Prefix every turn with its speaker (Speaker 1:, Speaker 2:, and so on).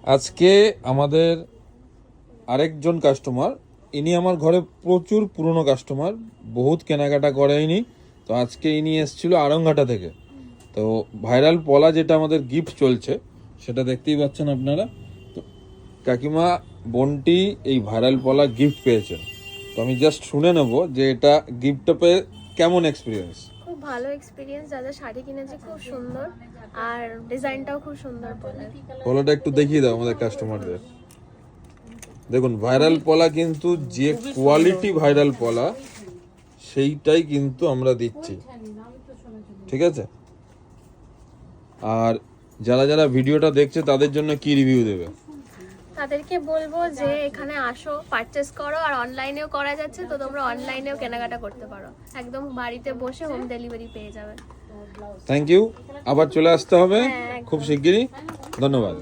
Speaker 1: আজকে আমাদের আরেকজন কাস্টমার, ইনি আমার ঘরে প্রচুর পুরনো কাস্টমার, বহুত কেনাকাটা করে ইনি। তো আজকে ইনি এসেছিল আড়ংঘাটা থেকে। তো ভাইরাল পলা যেটা আমাদের গিফট চলছে সেটা দেখতেই পাচ্ছেন আপনারা। তো কাকিমা বোনটি এই ভাইরাল পলা গিফট পেয়েছেন। তো আমি জাস্ট শুনে নেব যে এটা গিফটটা পেয়ে কেমন এক্সপিরিয়েন্স।
Speaker 2: খুব ভালো এক্সপিরিয়েন্স, দাদা শাড়ি কিনেছে খুব সুন্দর, আর ডিজাইনটাও খুব সুন্দর পলার।
Speaker 1: পলাটা একটু দেখিয়ে দাও আমাদের কাস্টমারদের। দেখুন ভাইরাল পলা কিন্তু যে কোয়ালিটি ভাইরাল পলা সেইটাই কিন্তু আমরা দিচ্ছি, ঠিক আছে? আর যারা যারা ভিডিওটা দেখছে তাদের জন্য কি রিভিউ দেবে?
Speaker 2: তাদেরকে বলবো যে এখানে আসো, পারচেস করো, আর অনলাইনেও করা যাচ্ছে, তো তোমরা অনলাইনেও কেনাকাটা করতে পারো, একদম বাড়িতে বসে হোম ডেলিভারি পেয়ে যাবে।
Speaker 1: থ্যাংক ইউ, আবার চলে আসতে হবে
Speaker 2: হ্যাঁ, একদম।
Speaker 1: খুব শিগগিরই। ধন্যবাদ।